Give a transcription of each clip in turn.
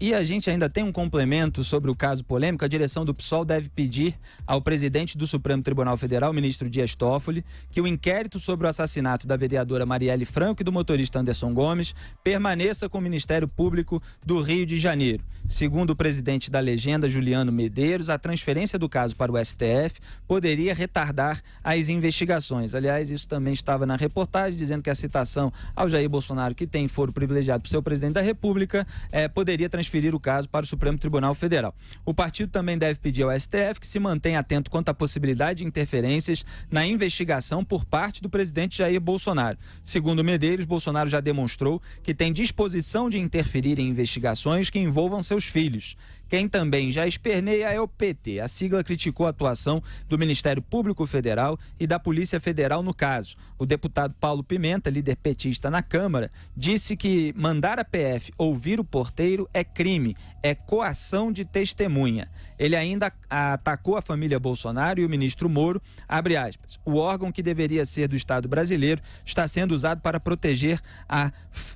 E a gente ainda tem um complemento sobre o caso polêmico. A direção do PSOL deve pedir ao presidente do Supremo Tribunal Federal, ministro Dias Toffoli, que o inquérito sobre o assassinato da vereadora Marielle Franco e do motorista Anderson Gomes permaneça com o Ministério Público do Rio de Janeiro. Segundo o presidente da legenda, Juliano Medeiros, a transferência do caso para o STF poderia retardar as investigações. Aliás, isso também estava na reportagem, dizendo que a citação ao Jair Bolsonaro, que tem foro privilegiado por ser o presidente da República, poderia transferir o caso para o Supremo Tribunal Federal. O partido também deve pedir ao STF que se mantenha atento quanto à possibilidade de interferências na investigação por parte do presidente Jair Bolsonaro. Segundo Medeiros, Bolsonaro já demonstrou que tem disposição de interferir em investigações que envolvam seus filhos. Quem também já esperneia é o PT. A sigla criticou a atuação do Ministério Público Federal e da Polícia Federal no caso. O deputado Paulo Pimenta, líder petista na Câmara, disse que mandar a PF ouvir o porteiro é crime, é coação de testemunha. Ele ainda atacou a família Bolsonaro e o ministro Moro, abre aspas, o órgão que deveria ser do Estado brasileiro está sendo usado para proteger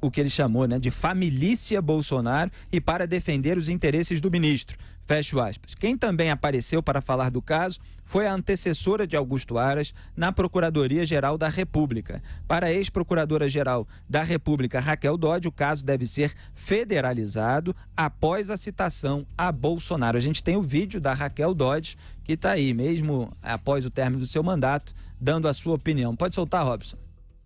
o que ele chamou, de familícia Bolsonaro e para defender os interesses do ministro. Fecho aspas. Quem também apareceu para falar do caso foi a antecessora de Augusto Aras na Procuradoria-Geral da República. Para a ex-procuradora-geral da República, Raquel Dodge, o caso deve ser federalizado após a citação a Bolsonaro. A gente tem o vídeo da Raquel Dodge, que está aí, mesmo após o término do seu mandato, dando a sua opinião. Pode soltar, Robson.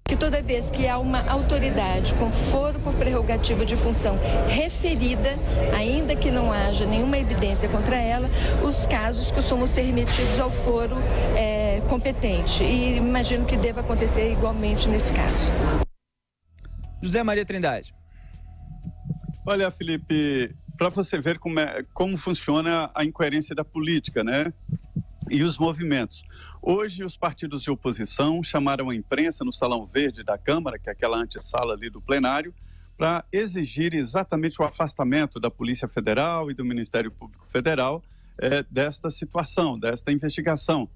Que toda vez que há uma autoridade com foro por prerrogativa de função referida, ainda que não haja nenhuma evidência contra ela, os casos costumam ser remetidos ao foro competente. E imagino que deva acontecer igualmente nesse caso. José Maria Trindade. Olha, Felipe, para você ver como funciona a incoerência da política, e os movimentos. Hoje, os partidos de oposição chamaram a imprensa no Salão Verde da Câmara, que é aquela antessala ali do plenário, para exigir exatamente o afastamento da Polícia Federal e do Ministério Público Federal desta situação, desta investigação.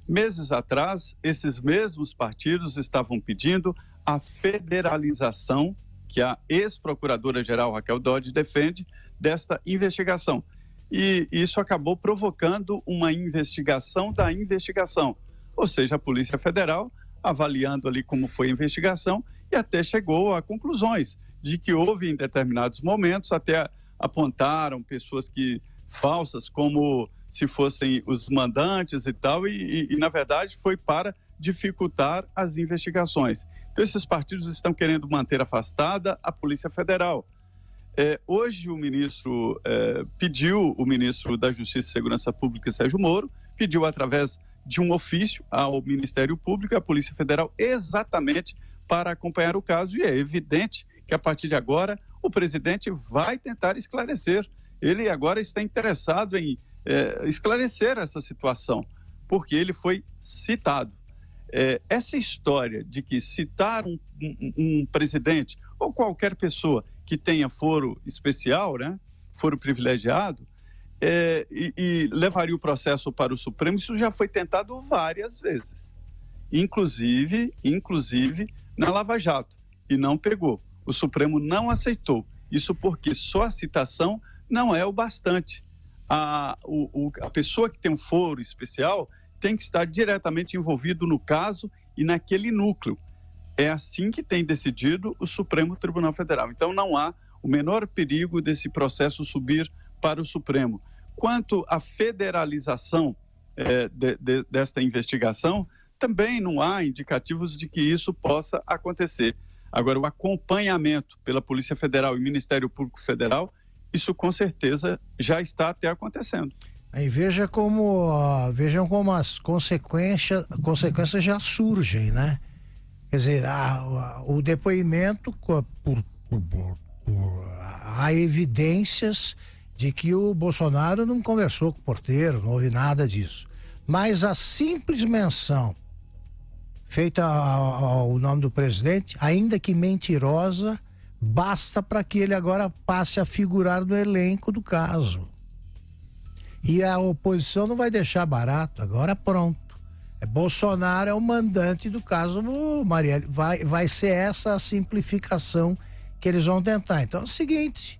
Meses atrás, esses mesmos partidos estavam pedindo a federalização, que a ex-procuradora-geral Raquel Dodge defende, desta investigação. E isso acabou provocando uma investigação da investigação. Ou seja, a Polícia Federal avaliando ali como foi a investigação e até chegou a conclusões de que houve em determinados momentos, até apontaram pessoas falsas como se fossem os mandantes e tal, e na verdade foi para dificultar as investigações. Então esses partidos estão querendo manter afastada a Polícia Federal. Hoje o ministro o ministro da Justiça e Segurança Pública, Sérgio Moro, pediu através de um ofício ao Ministério Público e à Polícia Federal exatamente para acompanhar o caso, e é evidente que a partir de agora o presidente vai tentar esclarecer. Ele agora está interessado em esclarecer essa situação, porque ele foi citado. Essa história de que citar um presidente ou qualquer pessoa que tenha foro especial, foro privilegiado, e levaria o processo para o Supremo, isso já foi tentado várias vezes, inclusive na Lava Jato, e não pegou. O Supremo não aceitou, isso porque só a citação não é o bastante. A pessoa que tem um foro especial tem que estar diretamente envolvido no caso e naquele núcleo. É assim que tem decidido o Supremo Tribunal Federal. Então não há o menor perigo desse processo subir para o Supremo. Quanto à federalização desta investigação, também não há indicativos de que isso possa acontecer. Agora, o acompanhamento pela Polícia Federal e Ministério Público Federal, isso com certeza já está até acontecendo. Aí vejam como as consequências já surgem, Quer dizer, o depoimento, há evidências de que o Bolsonaro não conversou com o porteiro, não houve nada disso. Mas a simples menção feita ao nome do presidente, ainda que mentirosa, basta para que ele agora passe a figurar no elenco do caso. E a oposição não vai deixar barato, agora pronto. Bolsonaro é o mandante do caso Marielle. Vai ser essa a simplificação que eles vão tentar. Então é o seguinte,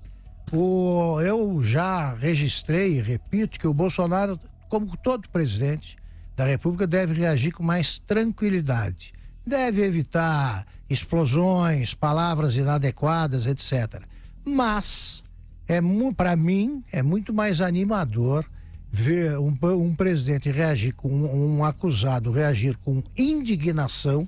Eu já registrei e repito que o Bolsonaro, como todo presidente da República, deve reagir com mais tranquilidade. Deve evitar explosões, palavras inadequadas, etc. Mas, para mim, é muito mais animador ver um presidente reagir com um acusado, reagir com indignação,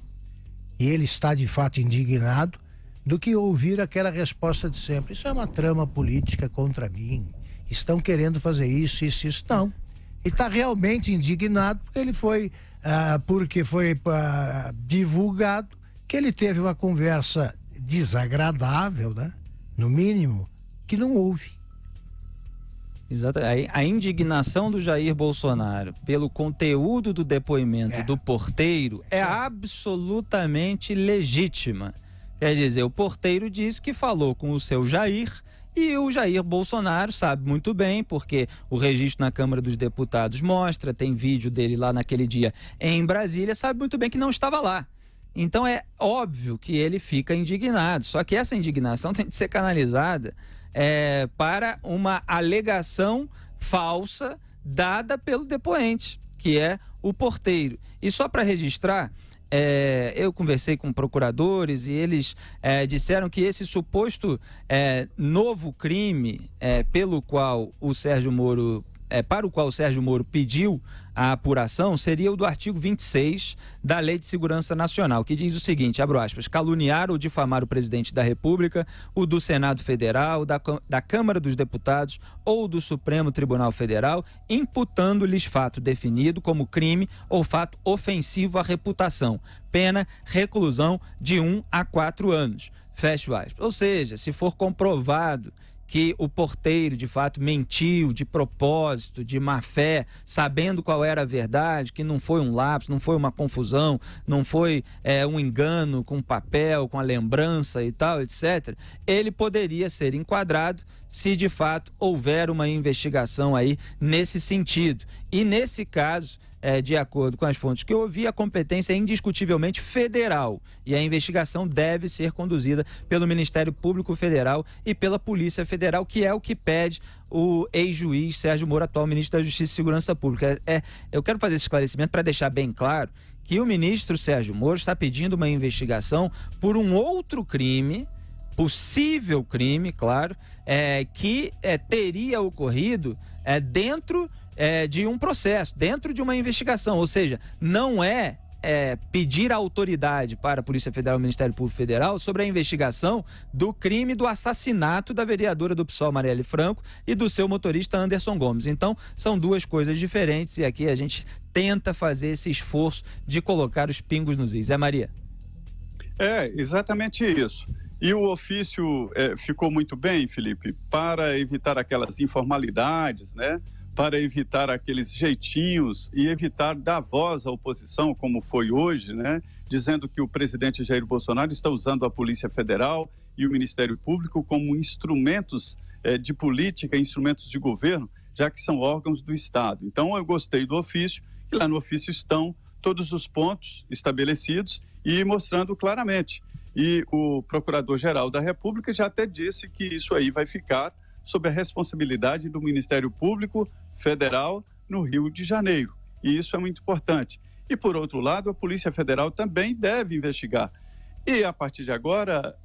e ele está de fato indignado, do que ouvir aquela resposta de sempre. Isso é uma trama política contra mim. Estão querendo fazer isso, isso, isso. Não. Ele está realmente indignado porque foi divulgado que ele teve uma conversa desagradável, né? No mínimo, que não houve. Exato. A indignação do Jair Bolsonaro pelo conteúdo do depoimento do porteiro é absolutamente legítima. Quer dizer, o porteiro disse que falou com o seu Jair e o Jair Bolsonaro sabe muito bem, porque o registro na Câmara dos Deputados mostra, tem vídeo dele lá naquele dia em Brasília, sabe muito bem que não estava lá. Então é óbvio que ele fica indignado, só que essa indignação tem de ser canalizada para uma alegação falsa dada pelo depoente, que é o porteiro. E só para registrar, eu conversei com procuradores e eles disseram que esse suposto novo crime pelo qual o Sérgio Moro, para o qual o Sérgio Moro pediu a apuração, seria o do artigo 26 da Lei de Segurança Nacional, que diz o seguinte, abro aspas, caluniar ou difamar o presidente da República, o do Senado Federal, da Câmara dos Deputados ou do Supremo Tribunal Federal, imputando-lhes fato definido como crime ou fato ofensivo à reputação. Pena, reclusão de 1 a 4 anos. Fecha aspas. Ou seja, se for comprovado que o porteiro, de fato, mentiu de propósito, de má fé, sabendo qual era a verdade, que não foi um lapso, não foi uma confusão, não foi um engano com papel, com a lembrança e tal, etc., ele poderia ser enquadrado se, de fato, houver uma investigação aí nesse sentido. E, nesse caso, de acordo com as fontes que eu ouvi, a competência é indiscutivelmente federal e a investigação deve ser conduzida pelo Ministério Público Federal e pela Polícia Federal, que é o que pede o ex-juiz Sérgio Moro, atual ministro da Justiça e Segurança Pública. Eu quero fazer esse esclarecimento para deixar bem claro que o ministro Sérgio Moro está pedindo uma investigação por um outro crime, possível crime, claro, que teria ocorrido dentro de um processo, dentro de uma investigação, ou seja, não pedir a autoridade para a Polícia Federal e o Ministério Público Federal sobre a investigação do crime do assassinato da vereadora do PSOL, Marielle Franco, e do seu motorista Anderson Gomes. Então, são duas coisas diferentes e aqui a gente tenta fazer esse esforço de colocar os pingos nos is. Maria? Exatamente isso. E o ofício ficou muito bem, Felipe, para evitar aquelas informalidades, né? Para evitar aqueles jeitinhos e evitar dar voz à oposição, como foi hoje, né? Dizendo que o presidente Jair Bolsonaro está usando a Polícia Federal e o Ministério Público como instrumentos de política, instrumentos de governo, já que são órgãos do Estado. Então, eu gostei do ofício, e lá no ofício estão todos os pontos estabelecidos e mostrando claramente. E o Procurador-Geral da República já até disse que isso aí vai ficar sob a responsabilidade do Ministério Público Federal no Rio de Janeiro. E isso é muito importante. E, por outro lado, a Polícia Federal também deve investigar. E, a partir de agora,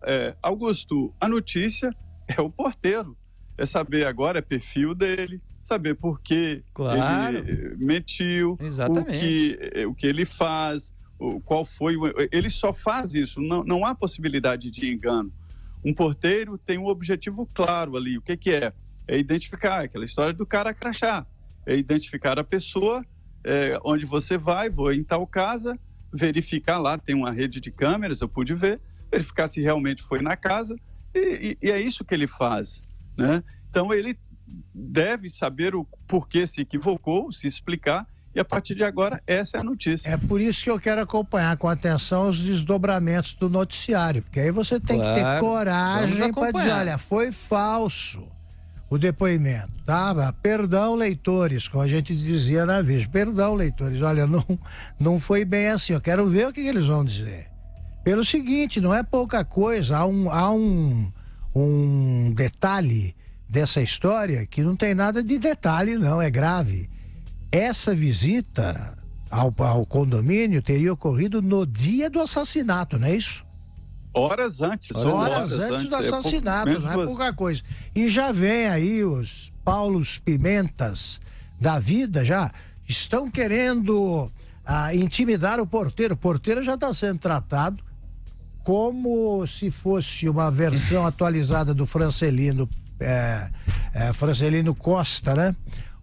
Augusto, a notícia é o porteiro. É saber agora, perfil dele, saber por que ele mentiu, o que ele faz, qual foi... Ele só faz isso, não há possibilidade de engano. Um porteiro tem um objetivo claro ali. O que é? É identificar aquela história do cara crachá. É identificar a pessoa, onde você vai, vou em tal casa, verificar lá, tem uma rede de câmeras, eu pude ver, verificar se realmente foi na casa, e é isso que ele faz, né? Então ele deve saber o porquê se equivocou, se explicar, e a partir de agora, essa é a notícia. É por isso que eu quero acompanhar com atenção os desdobramentos do noticiário, porque aí você tem que ter coragem para dizer, olha, foi falso o depoimento, tá? Perdão, leitores, como a gente dizia na Veja, perdão, leitores, olha, não foi bem assim, eu quero ver o que eles vão dizer. Pelo seguinte, não é pouca coisa, há um detalhe dessa história que não tem nada de detalhe, não, é grave. Essa visita ao condomínio teria ocorrido no dia do assassinato, não é isso? Horas antes. Horas antes do assassinato, não é pouca coisa. E já vem aí os Paulos Pimentas da vida, já estão querendo intimidar o porteiro. O porteiro já está sendo tratado como se fosse uma versão atualizada do Francelino Costa, né?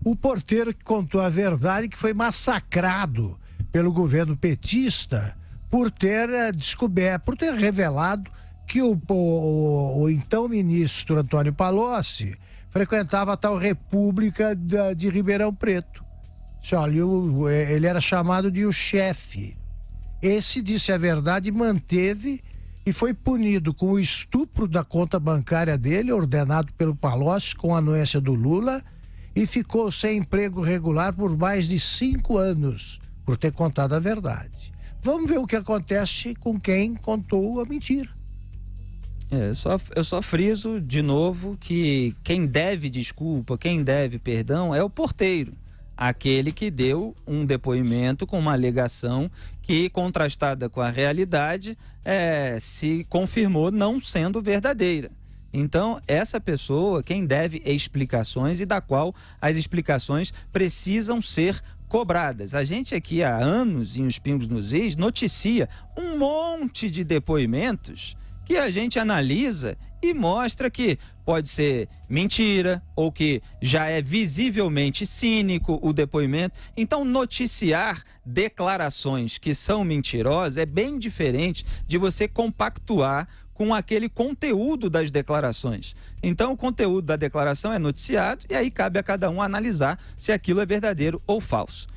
O porteiro que contou a verdade, que foi massacrado pelo governo petista por ter descoberto, por ter revelado que o então ministro Antônio Palocci frequentava a tal República de Ribeirão Preto. Olha, ele era chamado de o chefe. Esse disse a verdade, manteve e foi punido com o estupro da conta bancária dele, ordenado pelo Palocci com a anuência do Lula, e ficou sem emprego regular por mais de 5 anos, por ter contado a verdade. Vamos ver o que acontece com quem contou a mentira. Eu só friso de novo que quem deve desculpa, quem deve perdão é o porteiro. Aquele que deu um depoimento com uma alegação que, contrastada com a realidade, se confirmou não sendo verdadeira. Então, essa pessoa, quem deve explicações e da qual as explicações precisam ser cobradas. A gente aqui há anos, em Os Pingos nos Is, noticia um monte de depoimentos que a gente analisa e mostra que pode ser mentira ou que já é visivelmente cínico o depoimento. Então, noticiar declarações que são mentirosas é bem diferente de você compactuar com aquele conteúdo das declarações. Então, o conteúdo da declaração é noticiado e aí cabe a cada um analisar se aquilo é verdadeiro ou falso.